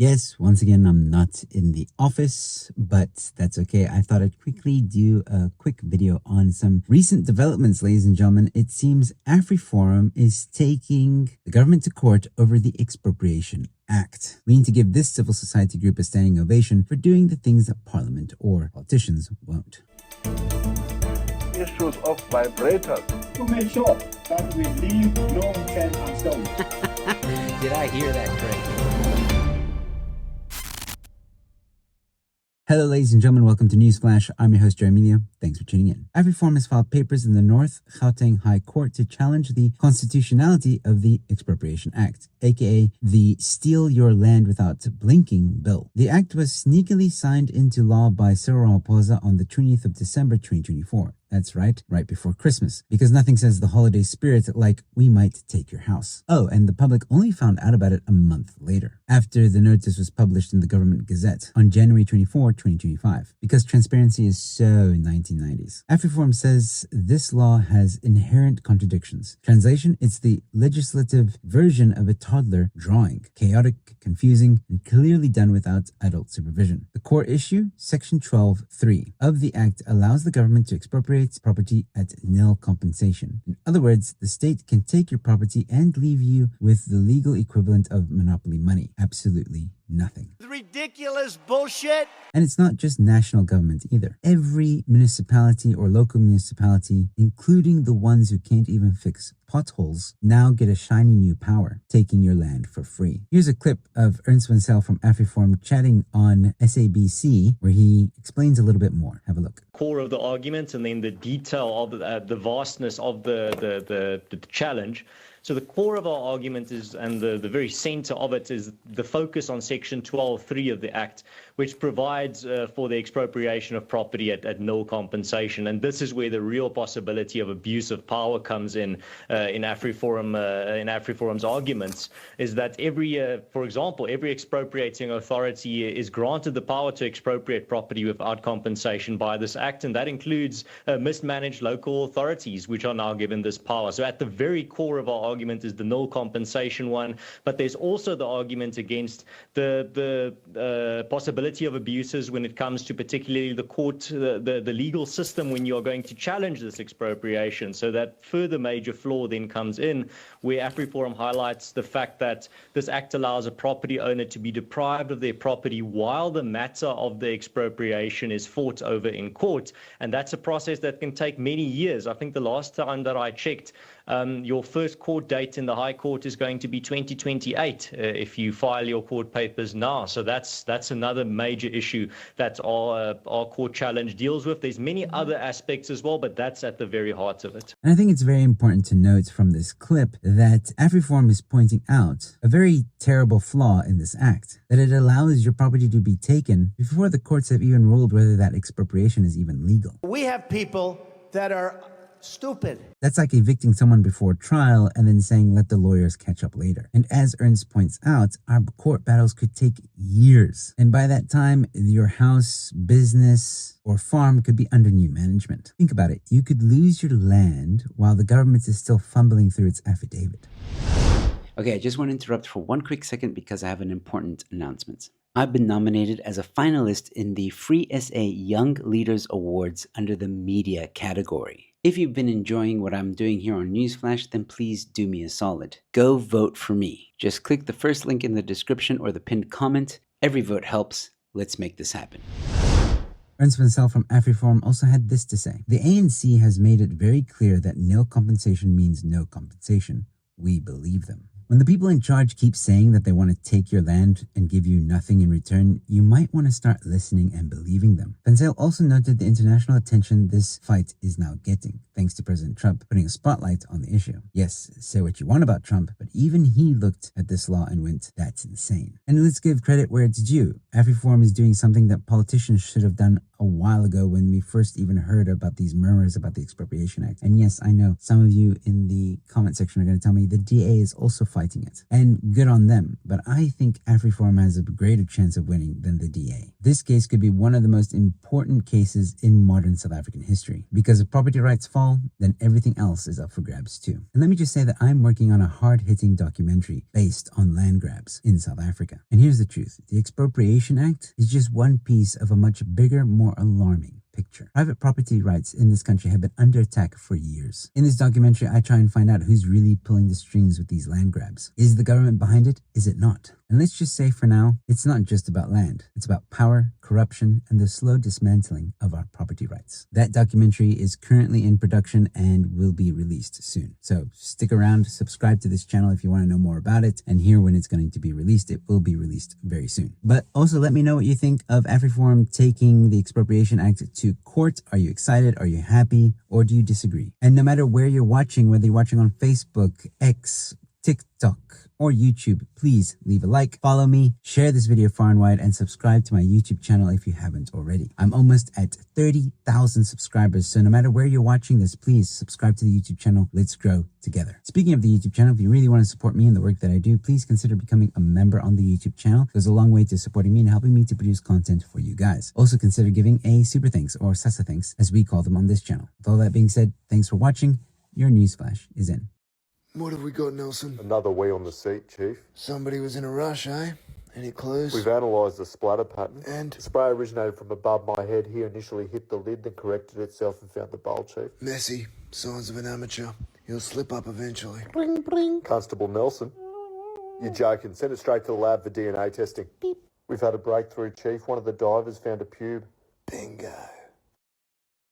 Yes, once again, I'm not in the office, but that's okay. I thought I'd quickly do a quick video on some recent developments, ladies and gentlemen. It seems AfriForum is taking the government to court over the Expropriation Act. We need to give this civil society group a standing ovation for doing the things that Parliament or politicians won't. Issues of vibrators to make sure that we leave no stone unturned. Did I hear that correctly? Hello, ladies and gentlemen. Welcome to Newsflash. I'm your host, Emilio. Thanks for tuning in. AfriForum has filed papers in the North Gauteng High Court to challenge the constitutionality of the Expropriation Act, aka the Steal Your Land Without Blinking bill. The act was sneakily signed into law by Cyril Ramaphosa on the 20th of December 2024. That's right before Christmas, because nothing says the holiday spirit like we might take your house. Oh, and the public only found out about it a month later, after the notice was published in the government gazette on January 24, 2025, because transparency is so 1990s. AfriForum says this law has inherent contradictions. Translation, it's the legislative version of a toddler drawing, chaotic, confusing, and clearly done without adult supervision. The core issue, Section 12(3) of the Act allows the government to expropriate property at nil compensation. In other words, the state can take your property and leave you with the legal equivalent of monopoly money. Absolutely nothing. Ridiculous bullshit. And it's not just national government either. Every municipality or local municipality, including the ones who can't even fix potholes, now get a shiny new power, taking your land for free. Here's a clip of Ernst Winsell from AfriForum chatting on SABC, where he explains a little bit more. Have a look. Core of the argument and then the detail of the vastness of the challenge. So the core of our argument is, and the very center of it, is the focus on Section 12(3) of the Act, which provides for the expropriation of property at nil compensation. And this is where the real possibility of abuse of power comes in AfriForum's arguments, is that for example, every expropriating authority is granted the power to expropriate property without compensation by this Act, and that includes mismanaged local authorities, which are now given this power. So at the very core of our argument is the nil compensation one, but there's also the argument against the possibility of abuses when it comes to particularly the court, the legal system when you're going to challenge this expropriation. So that further major flaw then comes in, where AfriForum highlights the fact that this Act allows a property owner to be deprived of their property while the matter of the expropriation is fought over in court. And that's a process that can take many years. I think the last time that I checked, your first court date in the High Court is going to be 2028 if you file your court papers now. So that's another major issue that our court challenge deals with. There's many other aspects as well, but that's at the very heart of it. And I think it's very important to note from this clip that AfriForum is pointing out a very terrible flaw in this act, that it allows your property to be taken before the courts have even ruled whether that expropriation is even legal. We have people that are stupid. That's like evicting someone before trial and then saying, let the lawyers catch up later. And as Ernst points out, our court battles could take years. And by that time, your house, business, or farm could be under new management. Think about it. You could lose your land while the government is still fumbling through its affidavit. Okay, I just want to interrupt for one quick second because I have an important announcement. I've been nominated as a finalist in the Free SA Young Leaders Awards under the media category. If you've been enjoying what I'm doing here on Newsflash, then please do me a solid. Go vote for me. Just click the first link in the description or the pinned comment. Every vote helps. Let's make this happen. Ernst Winsell from AfriForum also had this to say. The ANC has made it very clear that nil compensation means no compensation. We believe them. When the people in charge keep saying that they want to take your land and give you nothing in return, you might want to start listening and believing them. Winsell also noted the international attention this fight is now getting, thanks to President Trump putting a spotlight on the issue. Yes, say what you want about Trump, but even he looked at this law and went, that's insane. And let's give credit where it's due. AfriForum is doing something that politicians should have done a while ago when we first even heard about these murmurs about the Expropriation Act. And yes, I know some of you in the comment section are going to tell me the DA is also fighting it. And good on them, but I think AfriForum has a greater chance of winning than the DA. This case could be one of the most important cases in modern South African history, because if property rights fall, then everything else is up for grabs too. And let me just say that I'm working on a hard-hitting documentary based on land grabs in South Africa. And here's the truth. The Expropriation Act is just one piece of a much bigger, more alarming picture. Private property rights in this country have been under attack for years. In this documentary, I try and find out who's really pulling the strings with these land grabs. Is the government behind it? Is it not? And let's just say for now, it's not just about land. It's about power, corruption, and the slow dismantling of our property rights. That documentary is currently in production and will be released soon. So stick around, subscribe to this channel if you want to know more about it, and hear when it's going to be released. It will be released very soon. But also let me know what you think of AfriForum taking the Expropriation Act to court. Are you excited? Are you happy? Or do you disagree? And no matter where you're watching, whether you're watching on Facebook, X, TikTok, or YouTube, please leave a like, follow me, share this video far and wide, and subscribe to my YouTube channel if you haven't already. I'm almost at 30,000 subscribers, so no matter where you're watching this, please subscribe to the YouTube channel. Let's grow together. Speaking of the YouTube channel, if you really want to support me and the work that I do, please consider becoming a member on the YouTube channel. It goes a long way to supporting me and helping me to produce content for you guys. Also consider giving a super thanks, or Sasa thanks, as we call them on this channel. With all that being said, thanks for watching. Your Newsflash is in. What have we got, Nelson? Another wee on the seat, Chief. Somebody was in a rush, eh? Any clues? We've analysed the splatter pattern. And? The spray originated from above my head here, initially hit the lid, then corrected itself and found the bowl, Chief. Messy. Signs of an amateur. He'll slip up eventually. Bling, bling. Constable Nelson. You're joking. Send it straight to the lab for DNA testing. Beep. We've had a breakthrough, Chief. One of the divers found a pube. Bingo.